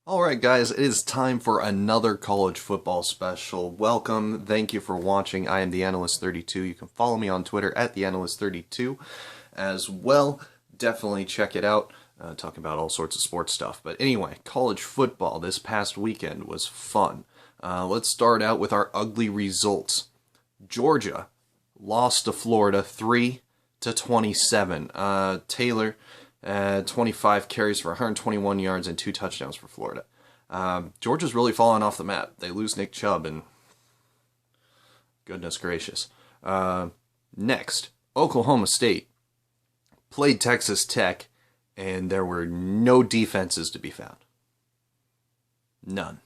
Alright guys, it is time for another college football special. Welcome, thank you for watching. I am the Analyst32. You can follow me on Twitter at the Analyst32 as well. Definitely check it out. Talking about all sorts of sports stuff. But anyway, college football this past weekend was fun. Let's start out with our ugly results. Georgia lost to Florida 3-27. Taylor 25 carries for 121 yards and 2 touchdowns for Florida. Georgia's really fallen off the map. They lose Nick Chubb, and goodness gracious. Next, Oklahoma State played Texas Tech, and there were no defenses to be found. None.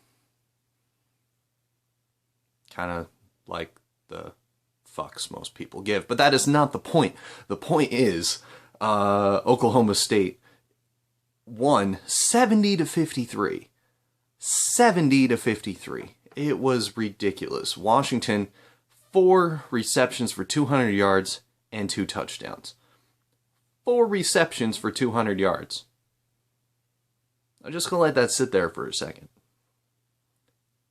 Kind of like the fucks most people give. But that is not the point. The point is, Oklahoma State won 70-53. 70-53. It was ridiculous. Washington, 4 receptions for 200 yards and 2 touchdowns. 4 receptions for 200 yards. I'm just going to let that sit there for a second.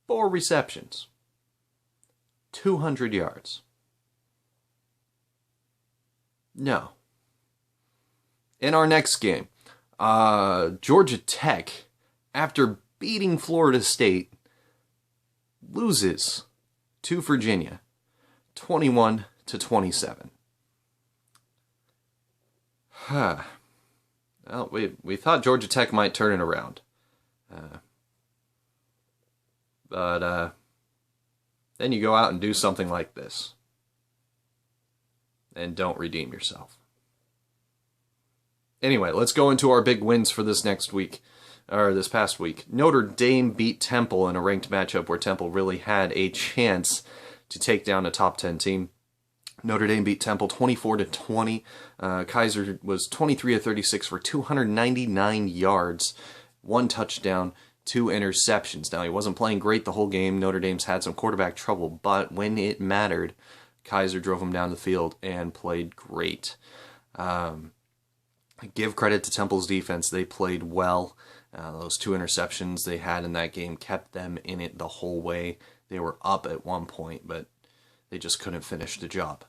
4 receptions. 200 yards. No. In our next game, Georgia Tech, after beating Florida State, loses to Virginia, 21-27. Well, we thought Georgia Tech might turn it around, but then you go out and do something like this, and don't redeem yourself. Anyway, let's go into our big wins for this next week, or this past week. Notre Dame beat Temple in a ranked matchup where Temple really had a chance to take down a top 10 team. Notre Dame beat Temple 24-20. Kaiser was 23-36 for 299 yards, 1 touchdown, 2 interceptions. Now, he wasn't playing great the whole game. Notre Dame's had some quarterback trouble, but when it mattered, Kaiser drove him down the field and played great. Give credit to Temple's defense. They played well. Those 2 interceptions they had in that game kept them in it the whole way. They were up at one point, but they just couldn't finish the job.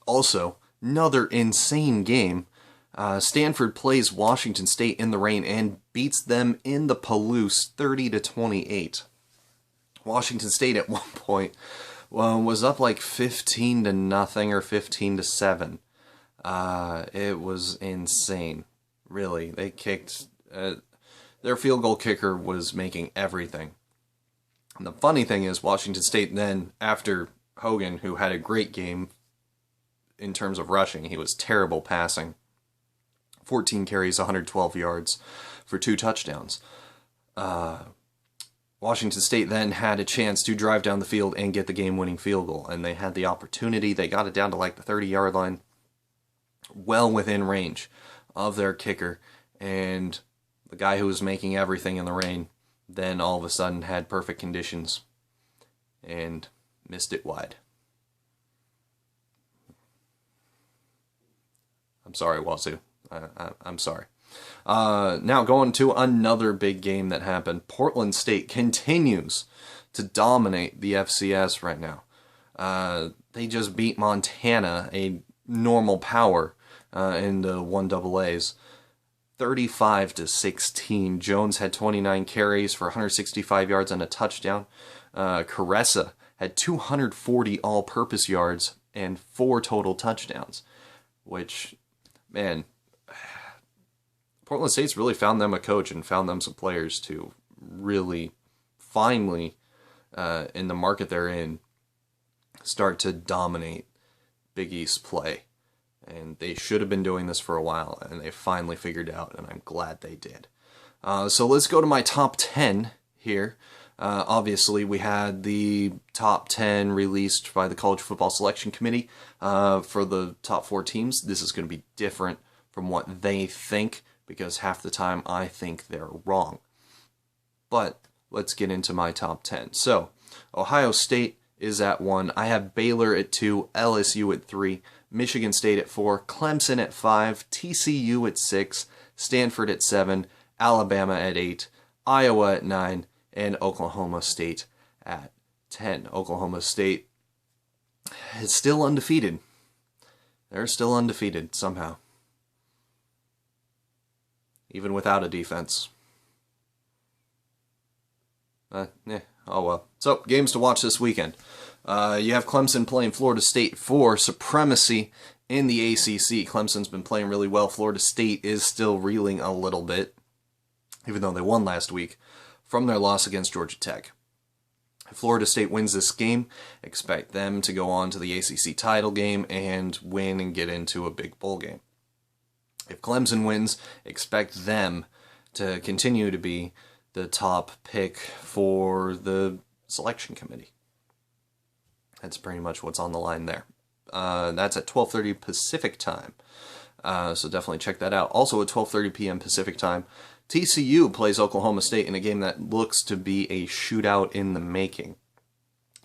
Also, another insane game. Stanford plays Washington State in the rain and beats them in the Palouse 30-28. Washington State at one point was up like 15-0 or 15-7. It was insane. Really, they kicked. Their field goal kicker was making everything. And the funny thing is, Washington State then, after Hogan, who had a great game in terms of rushing, he was terrible passing. 14 carries, 112 yards for 2 touchdowns. Washington State then had a chance to drive down the field and get the game-winning field goal, and they had the opportunity. They got it down to like the 30-yard line, well within range of their kicker, and the guy who was making everything in the rain then all of a sudden had perfect conditions and missed it wide. I'm sorry, Wazoo. I'm sorry. Now going to another big game that happened. Portland State continues to dominate the FCS right now. They just beat Montana, a normal power, in the 1AAs, 35-16. Jones had 29 carries for 165 yards and a touchdown. Caressa had 240 all-purpose yards and 4 total touchdowns, which, man, Portland State's really found them a coach and found them some players to really finally, in the market they're in, start to dominate Big East play. And they should have been doing this for a while, and they finally figured out, and I'm glad they did. So let's go to my top 10 here. Obviously, we had the top 10 released by the College Football Selection Committee for the top 4 teams. This is going to be different from what they think, because half the time I think they're wrong. But let's get into my top 10. So, Ohio State is at 1. I have Baylor at 2, LSU at 3, Michigan State at 4, Clemson at 5, TCU at 6, Stanford at 7, Alabama at 8, Iowa at 9, and Oklahoma State at 10. Oklahoma State is still undefeated. They're still undefeated somehow, even without a defense. Oh well. So, games to watch this weekend. You have Clemson playing Florida State for supremacy in the ACC. Clemson's been playing really well. Florida State is still reeling a little bit, even though they won last week, from their loss against Georgia Tech. If Florida State wins this game, expect them to go on to the ACC title game and win and get into a big bowl game. If Clemson wins, expect them to continue to be the top pick for the selection committee. That's pretty much what's on the line there. That's at 12:30 Pacific time, so definitely check that out. Also at 12:30 p.m. Pacific time, TCU plays Oklahoma State in a game that looks to be a shootout in the making.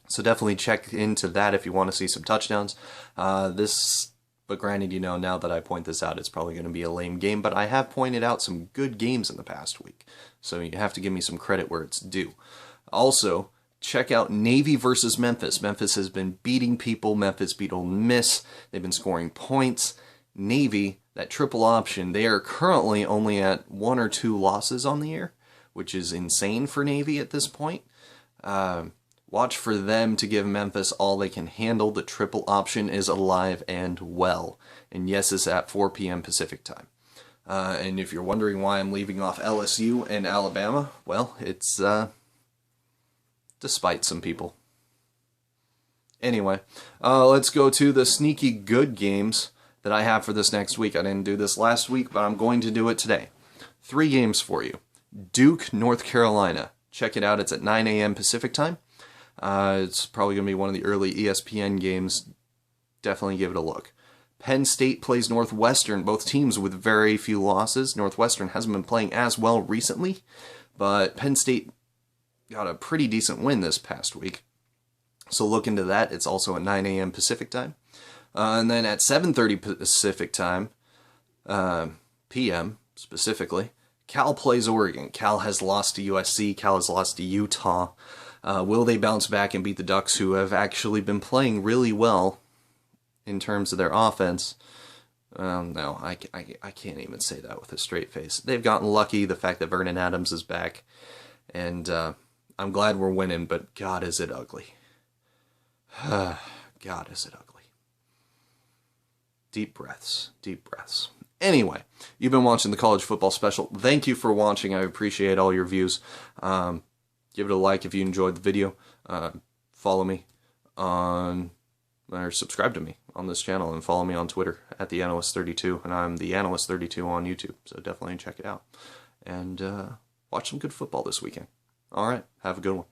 So definitely check into that if you want to see some touchdowns. But granted, now that I point this out, it's probably going to be a lame game, but I have pointed out some good games in the past week, so you have to give me some credit where it's due. Also, check out Navy versus Memphis. Memphis has been beating people. Memphis beat Ole Miss. They've been scoring points. Navy, that triple option, they are currently only at 1 or 2 losses on the year, which is insane for Navy at this point. Watch for them to give Memphis all they can handle. The triple option is alive and well. And yes, it's at 4 p.m. Pacific time. And if you're wondering why I'm leaving off LSU and Alabama, well, it's despite some people. Anyway, let's go to the sneaky good games that I have for this next week. I didn't do this last week, but I'm going to do it today. 3 games for you. Duke, North Carolina. Check it out. It's at 9 a.m. Pacific time. It's probably going to be one of the early ESPN games. Definitely give it a look. Penn State plays Northwestern, both teams with very few losses. Northwestern hasn't been playing as well recently, but Penn State got a pretty decent win this past week. So look into that. It's also at 9 a.m. Pacific time. And then at 7:30 Pacific time, p.m. specifically, Cal plays Oregon. Cal has lost to USC. Cal has lost to Utah. Will they bounce back and beat the Ducks, who have actually been playing really well in terms of their offense? No, I can't even say that with a straight face. They've gotten lucky, the fact that Vernon Adams is back, and I'm glad we're winning, but God, is it ugly. God, is it ugly. Deep breaths, deep breaths. Anyway, you've been watching the College Football Special. Thank you for watching. I appreciate all your views. Give it a like if you enjoyed the video. Follow me on, or subscribe to me on this channel, and follow me on Twitter at TheAnalyst32, and I'm TheAnalyst32 on YouTube, so definitely check it out. And watch some good football this weekend. All right, have a good one.